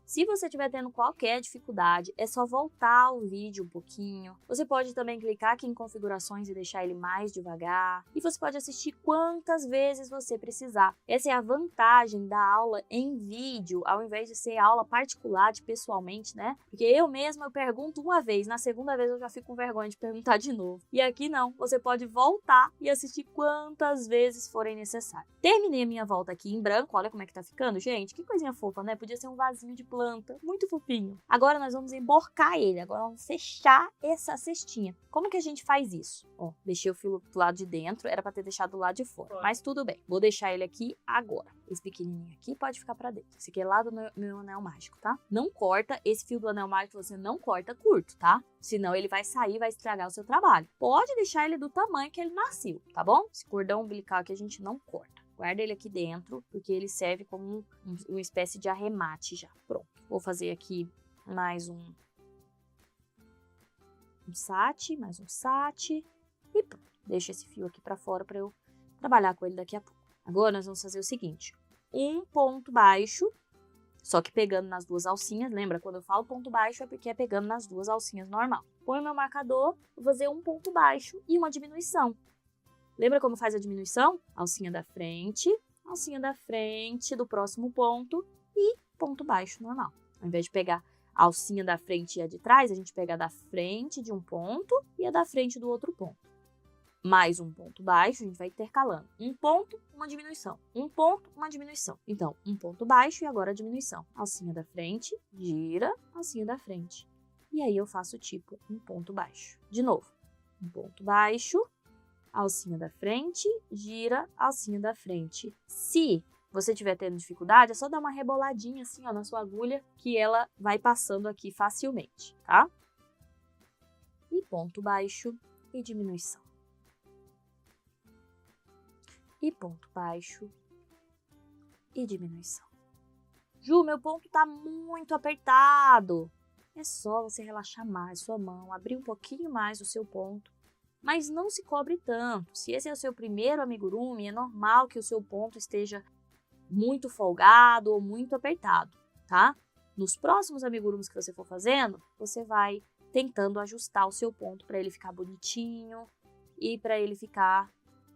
Se você estiver tendo qualquer dificuldade, é só voltar o vídeo um pouquinho. Você pode também clicar aqui em configurações e deixar ele mais devagar. E você pode assistir quantas vezes você precisar. Essa é a vantagem da aula em vídeo, ao invés de ser aula particular, de pessoalmente, né? Porque eu mesma eu pergunto uma vez, na segunda vez eu já fico com vergonha de perguntar de novo. E aqui não, você pode voltar e assistir quantas vezes forem necessárias. Terminei a minha volta aqui em branco, olha como é que tá ficando, gente. Que coisinha fofa, né? Podia ser um vasinho de planta. Muito fofinho. Agora nós vamos emborcar ele, agora vamos fechar essa cestinha. Como que a gente faz isso? Ó, deixei o fio do lado de dentro, era para ter deixado do lado de fora, mas tudo bem. Vou deixar ele aqui agora. Esse pequenininho aqui pode ficar para dentro. Esse aqui é lá do meu anel mágico, tá? Não corta, esse fio do anel mágico você não corta curto, tá? Senão ele vai sair, vai estragar o seu trabalho. Pode deixar ele do tamanho que ele nasceu, tá bom? Esse cordão umbilical aqui a gente não corta. Guarda ele aqui dentro, porque ele serve como uma espécie de arremate já. Pronto. Vou fazer aqui mais um sati, mais um sati e pronto. Deixo esse fio aqui pra fora para eu trabalhar com ele daqui a pouco. Agora nós vamos fazer o seguinte, um ponto baixo, só que pegando nas duas alcinhas. Lembra, quando eu falo ponto baixo é porque é pegando nas duas alcinhas normal. Põe o meu marcador, vou fazer um ponto baixo e uma diminuição. Lembra como faz a diminuição? Alcinha da frente do próximo ponto e ponto baixo normal. Ao invés de pegar a alcinha da frente e a de trás, a gente pega a da frente de um ponto e a da frente do outro ponto. Mais um ponto baixo, a gente vai intercalando. Um ponto, uma diminuição. Um ponto, uma diminuição. Então, um ponto baixo e agora a diminuição. Alcinha da frente, gira, alcinha da frente. E aí eu faço tipo um ponto baixo. De novo, um ponto baixo, alcinha da frente, gira, alcinha da frente. Se você estiver tendo dificuldade, é só dar uma reboladinha assim, ó, na sua agulha, que ela vai passando aqui facilmente, tá? E ponto baixo e diminuição. E ponto baixo e diminuição. Ju, meu ponto tá muito apertado. É só você relaxar mais sua mão, abrir um pouquinho mais o seu ponto. Mas não se cobre tanto. Se esse é o seu primeiro amigurumi, é normal que o seu ponto esteja muito folgado ou muito apertado, tá? Nos próximos amigurumis que você for fazendo, você vai tentando ajustar o seu ponto para ele ficar bonitinho e para ele ficar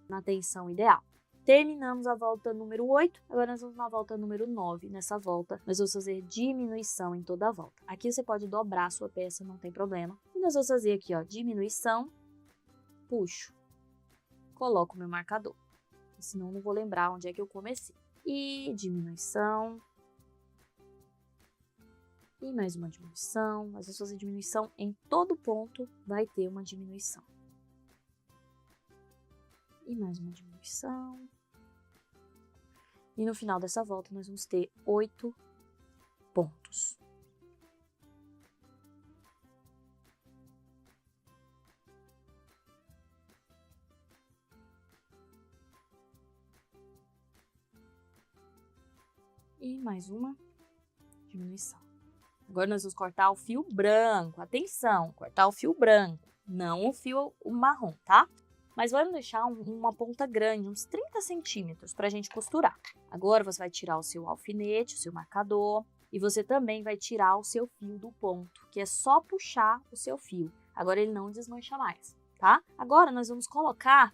na tensão ideal. Terminamos a volta número 8, agora nós vamos na volta número 9. Nessa volta, nós vamos fazer diminuição em toda a volta. Aqui você pode dobrar a sua peça, não tem problema. E nós vamos fazer aqui, ó, diminuição, puxo, coloco o meu marcador, senão não vou lembrar onde é que eu comecei. E diminuição, e mais uma diminuição. Nós vamos fazer diminuição em todo ponto, vai ter uma diminuição. E mais uma diminuição. E no final dessa volta nós vamos ter 8 pontos. E mais uma diminuição. Agora nós vamos cortar o fio branco. Atenção, cortar o fio branco, não o fio marrom, tá? Mas vamos deixar uma ponta grande, uns 30 centímetros, pra gente costurar. Agora você vai tirar o seu alfinete, o seu marcador, e você também vai tirar o seu fio do ponto, que é só puxar o seu fio. Agora ele não desmancha mais, tá? Agora nós vamos colocar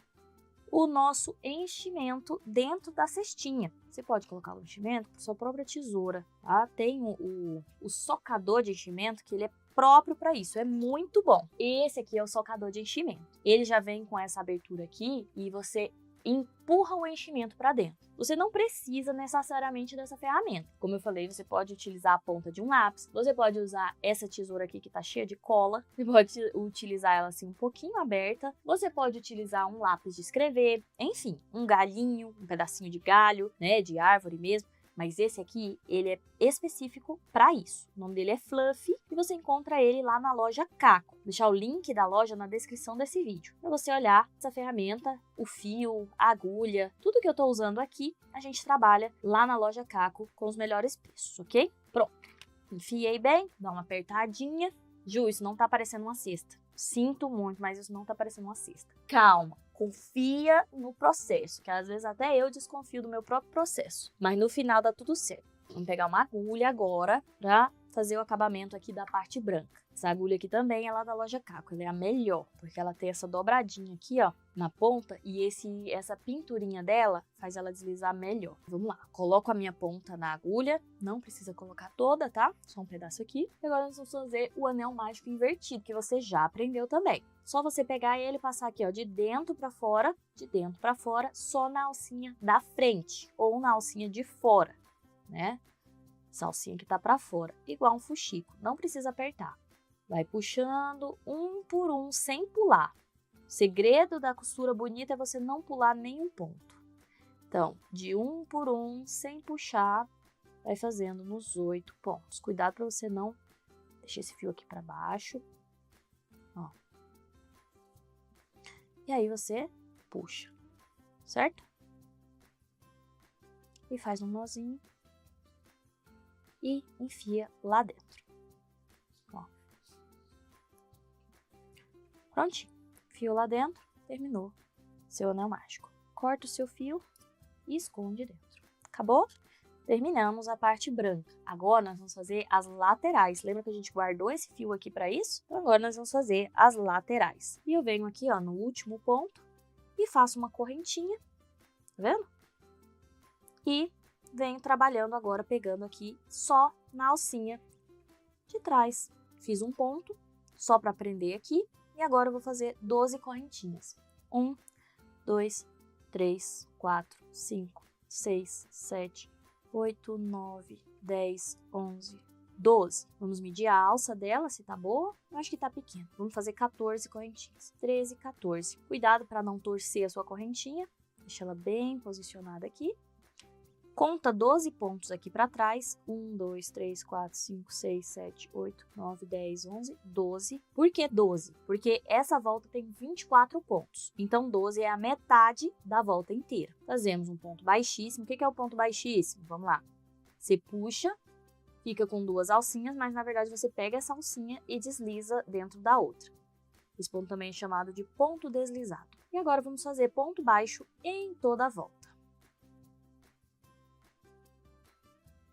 o nosso enchimento dentro da cestinha. Você pode colocar o enchimento com sua própria tesoura, tá? Tem o socador de enchimento que ele é próprio para isso, é muito bom. Esse aqui é o socador de enchimento. Ele já vem com essa abertura aqui e você empurra o enchimento para dentro. Você não precisa necessariamente dessa ferramenta. Como eu falei, você pode utilizar a ponta de um lápis, você pode usar essa tesoura aqui que tá cheia de cola, você pode utilizar ela assim um pouquinho aberta, você pode utilizar um lápis de escrever, enfim, um galhinho, um pedacinho de galho, né, de árvore mesmo. Mas esse aqui, ele é específico para isso. O nome dele é Fluffy e você encontra ele lá na loja Caco. Vou deixar o link da loja na descrição desse vídeo. Para você olhar essa ferramenta, o fio, a agulha, tudo que eu estou usando aqui, a gente trabalha lá na loja Caco com os melhores preços, ok? Pronto. Enfiei bem, dá uma apertadinha. Ju, isso não tá parecendo uma cesta. Sinto muito, mas isso não tá parecendo uma cesta. Calma. Confia no processo, que às vezes até eu desconfio do meu próprio processo. Mas no final dá tudo certo. Vamos pegar uma agulha agora para fazer o acabamento aqui da parte branca. Essa agulha aqui também é lá da loja Caco, ela é a melhor, porque ela tem essa dobradinha aqui, ó, na ponta, e essa pinturinha dela faz ela deslizar melhor. Vamos lá, coloco a minha ponta na agulha, não precisa colocar toda, tá? Só um pedaço aqui. E agora nós vamos fazer o anel mágico invertido, que você já aprendeu também. Só você pegar ele e passar aqui, ó, de dentro pra fora, só na alcinha da frente, ou na alcinha de fora, né? Essa alcinha que tá pra fora, igual um fuxico, não precisa apertar. Vai puxando um por um, sem pular. O segredo da costura bonita é você não pular nenhum ponto. Então, de um por um, sem puxar, vai fazendo nos 8 pontos. Cuidado para você não deixar esse fio aqui para baixo. Ó. E aí você puxa, certo? E faz um nozinho e enfia lá dentro. Prontinho, fio lá dentro, terminou seu anel mágico. Corta o seu fio e esconde dentro. Acabou? Terminamos a parte branca. Agora nós vamos fazer as laterais. Lembra que a gente guardou esse fio aqui para isso? Então agora nós vamos fazer as laterais. E eu venho aqui, ó, no último ponto e faço uma correntinha, tá vendo? E venho trabalhando agora, pegando aqui só na alcinha de trás. Fiz um ponto só para prender aqui. E agora eu vou fazer 12 correntinhas. 1, 2, 3, 4, 5, 6, 7, 8, 9, 10, 11, 12. Vamos medir a alça dela, se tá boa. Eu acho que tá pequena. Vamos fazer 14 correntinhas. 13, 14. Cuidado para não torcer a sua correntinha. Deixa ela bem posicionada aqui. Conta 12 pontos aqui para trás. 1, 2, 3, 4, 5, 6, 7, 8, 9, 10, 11, 12. Por que 12? Porque essa volta tem 24 pontos. Então, 12 é a metade da volta inteira. Fazemos um ponto baixíssimo. O que é o ponto baixíssimo? Vamos lá. Você puxa, fica com 2 alcinhas, mas na verdade você pega essa alcinha e desliza dentro da outra. Esse ponto também é chamado de ponto deslizado. E agora vamos fazer ponto baixo em toda a volta.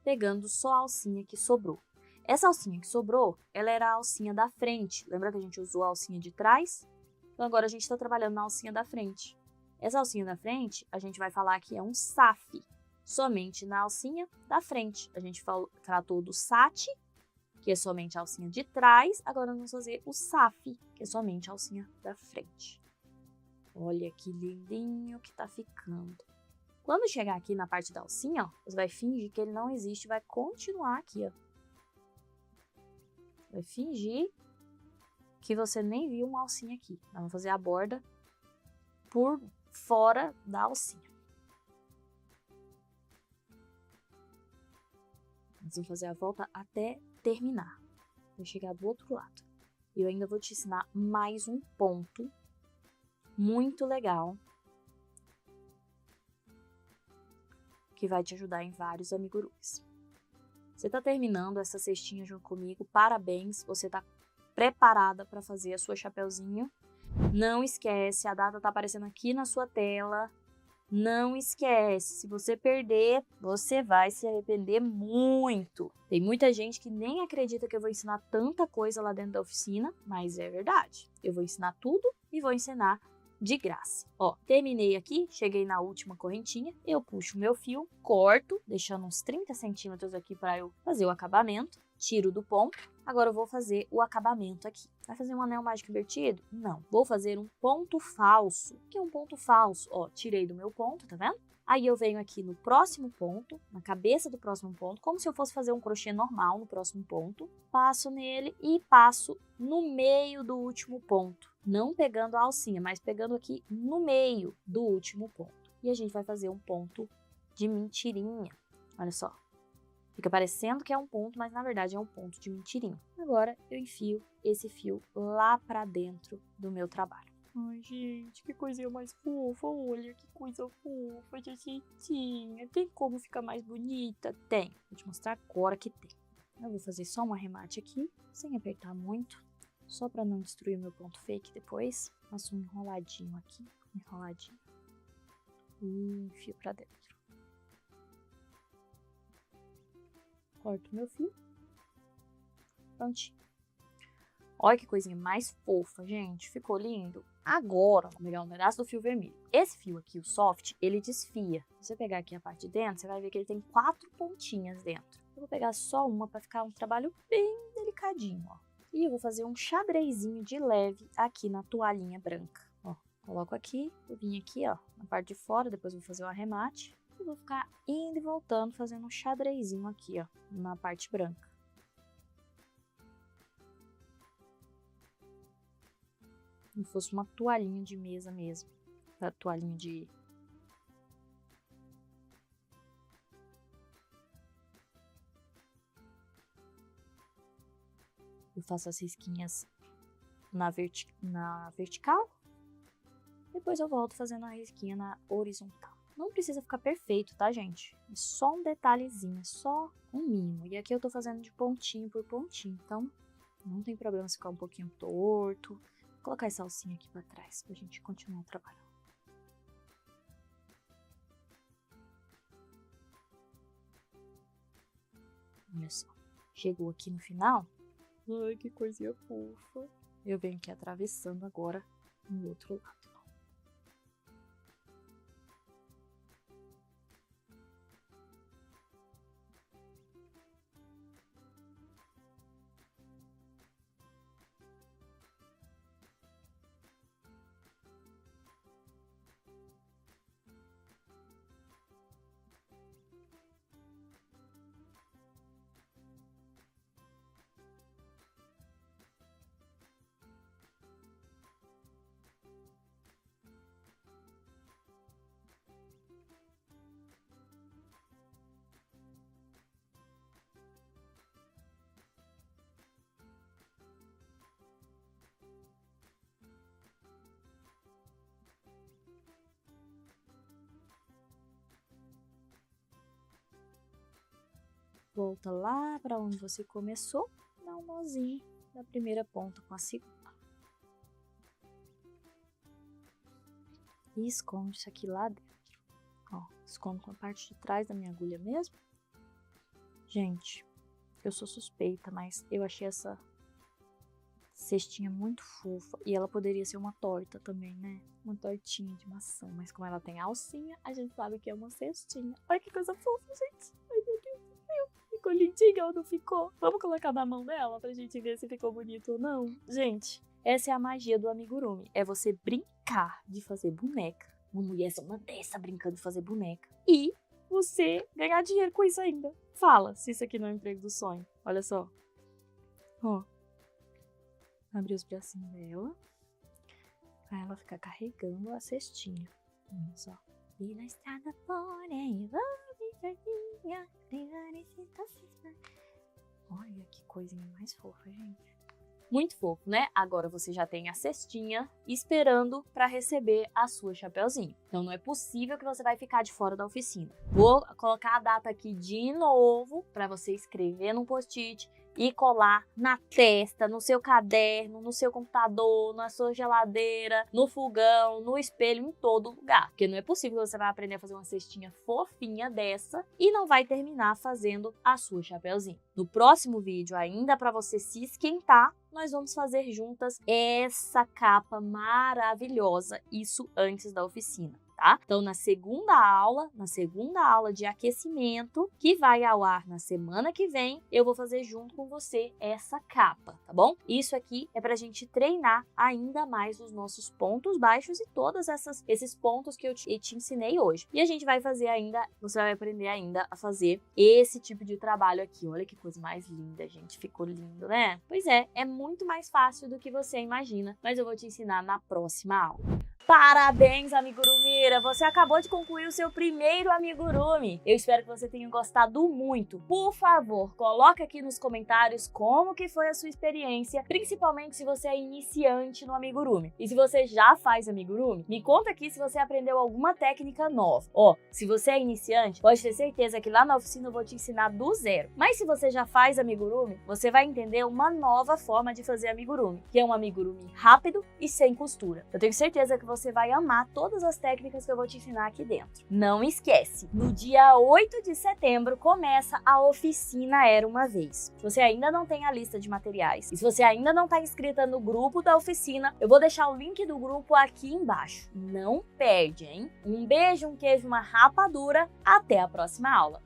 Pegando só a alcinha que sobrou. Essa alcinha que sobrou, ela era a alcinha da frente. Lembra que a gente usou a alcinha de trás? Então agora a gente está trabalhando na alcinha da frente. Essa alcinha da frente, a gente vai falar que é um SAF. Somente na alcinha da frente. A gente tratou do SAT, que é somente a alcinha de trás. Agora nós vamos fazer o SAF, que é somente a alcinha da frente. Olha que lindinho que tá ficando. Quando chegar aqui na parte da alcinha, ó, você vai fingir que ele não existe e vai continuar aqui, ó. Vai fingir que você nem viu uma alcinha aqui. Nós vamos fazer a borda por fora da alcinha. Nós vamos fazer a volta até terminar. Vai chegar do outro lado. E eu ainda vou te ensinar mais um ponto muito legal que vai te ajudar em vários amigurumis. você tá terminando essa cestinha junto comigo, parabéns, você tá preparada para fazer a sua chapeuzinho. Não esquece, a data tá aparecendo aqui na sua tela. Não esquece, se você perder, você vai se arrepender muito. Tem muita gente que nem acredita que eu vou ensinar tanta coisa lá dentro da oficina, mas é verdade. Eu vou ensinar tudo e vou ensinar de graça. Ó, terminei aqui, cheguei na última correntinha, eu puxo o meu fio, corto, deixando uns 30 centímetros aqui para eu fazer o acabamento, tiro do ponto. Agora eu vou fazer o acabamento aqui. Vai fazer um anel mágico invertido? Não. Vou fazer um ponto falso. O que é um ponto falso? Ó, tirei do meu ponto, tá vendo? Aí eu venho aqui no próximo ponto, na cabeça do próximo ponto, como se eu fosse fazer um crochê normal no próximo ponto. Passo nele e passo no meio do último ponto. Não pegando a alcinha, mas pegando aqui no meio do último ponto. E a gente vai fazer um ponto de mentirinha. Olha só. Fica parecendo que é um ponto, mas na verdade é um ponto de mentirinha. Agora eu enfio esse fio lá pra dentro do meu trabalho. Ai, gente, que coisinha mais fofa. Olha que coisa fofa de cestinha. Tem como ficar mais bonita? Tem. Vou te mostrar agora que tem. Eu vou fazer só um arremate aqui, sem apertar muito. Só pra não destruir o meu ponto fake depois. Faço um enroladinho aqui. Enroladinho. E enfio pra dentro. Corto meu fio. Prontinho. Olha que coisinha mais fofa, gente. Ficou lindo? Agora, vou pegar um pedaço do fio vermelho. Esse fio aqui, o soft, ele desfia. Se você pegar aqui a parte de dentro, você vai ver que ele tem 4 pontinhas dentro. Eu vou pegar só uma para ficar um trabalho bem delicadinho, ó. E eu vou fazer um xadrezinho de leve aqui na toalhinha branca. Ó, coloco aqui, vou vir aqui, ó, na parte de fora, depois vou fazer o arremate. E vou ficar indo e voltando, fazendo um xadrezinho aqui, ó, na parte branca. Como se fosse uma toalhinha de mesa mesmo. A toalhinha de... Eu faço as risquinhas na vertical. Depois eu volto fazendo a risquinha na horizontal. Não precisa ficar perfeito, tá, gente? É só um detalhezinho, é só um mimo. E aqui eu tô fazendo de pontinho por pontinho, então não tem problema se ficar um pouquinho torto. Vou colocar essa alcinha aqui pra trás pra gente continuar trabalhando. Olha só, chegou aqui no final. Ai, que coisinha fofa. Eu venho aqui atravessando agora no outro lado. Volta lá para onde você começou, dá um nozinho da primeira ponta com a segunda. E esconde isso aqui lá dentro. Ó, escondo com a parte de trás da minha agulha mesmo. Gente, eu sou suspeita, mas eu achei essa cestinha muito fofa. E ela poderia ser uma torta também, né? Uma tortinha de maçã. Mas como ela tem alcinha, a gente sabe que é uma cestinha. Olha que coisa fofa, gente. Ai, meu Deus do céu. Ficou lindinha ou não ficou? Vamos colocar na mão dela pra gente ver se ficou bonito ou não? Gente, essa é a magia do amigurumi. É você brincar de fazer boneca. Uma mulher só uma dessa brincando de fazer boneca. E você ganhar dinheiro com isso ainda. Fala se isso aqui não é o emprego do sonho. Olha só. Ó. Abrir os bracinhos dela. Pra ela ficar carregando a cestinha. Olha só. E na estrada porém, olha que coisinha mais fofa, gente. Muito fofo, né? Agora você já tem a cestinha esperando para receber a sua chapeuzinho. Então não é possível que você vai ficar de fora da oficina. Vou colocar a data aqui de novo para você escrever num post-it e colar na testa, no seu caderno, no seu computador, na sua geladeira, no fogão, no espelho, em todo lugar. Porque não é possível que você vai aprender a fazer uma cestinha fofinha dessa e não vai terminar fazendo a sua chapeuzinho. No próximo vídeo, ainda para você se esquentar, nós vamos fazer juntas essa capa maravilhosa, isso antes da oficina. Tá? Então, na segunda aula de aquecimento, que vai ao ar na semana que vem, eu vou fazer junto com você essa capa, tá bom? Isso aqui é pra gente treinar ainda mais os nossos pontos baixos e todos esses pontos que eu te ensinei hoje. E a gente vai fazer ainda, você vai aprender ainda a fazer esse tipo de trabalho aqui. Olha que coisa mais linda, gente. Ficou lindo, né? Pois é muito mais fácil do que você imagina, mas eu vou te ensinar na próxima aula. Parabéns, amigurumira! Você acabou de concluir o seu primeiro amigurumi. Eu espero que você tenha gostado muito. Por favor, coloca aqui nos comentários como que foi a sua experiência, principalmente se você é iniciante no amigurumi. E se você já faz amigurumi, me conta aqui se você aprendeu alguma técnica nova. Se você é iniciante, pode ter certeza que lá na oficina eu vou te ensinar do zero. Mas se você já faz amigurumi, você vai entender uma nova forma de fazer amigurumi, que é um amigurumi rápido e sem costura. Eu tenho certeza que você vai amar todas as técnicas que eu vou te ensinar aqui dentro. Não esquece, no dia 8 de setembro começa a oficina Era Uma Vez. Se você ainda não tem a lista de materiais e se você ainda não está inscrita no grupo da oficina, eu vou deixar o link do grupo aqui embaixo. Não perde, hein? Um beijo, um queijo, uma rapadura. Até a próxima aula.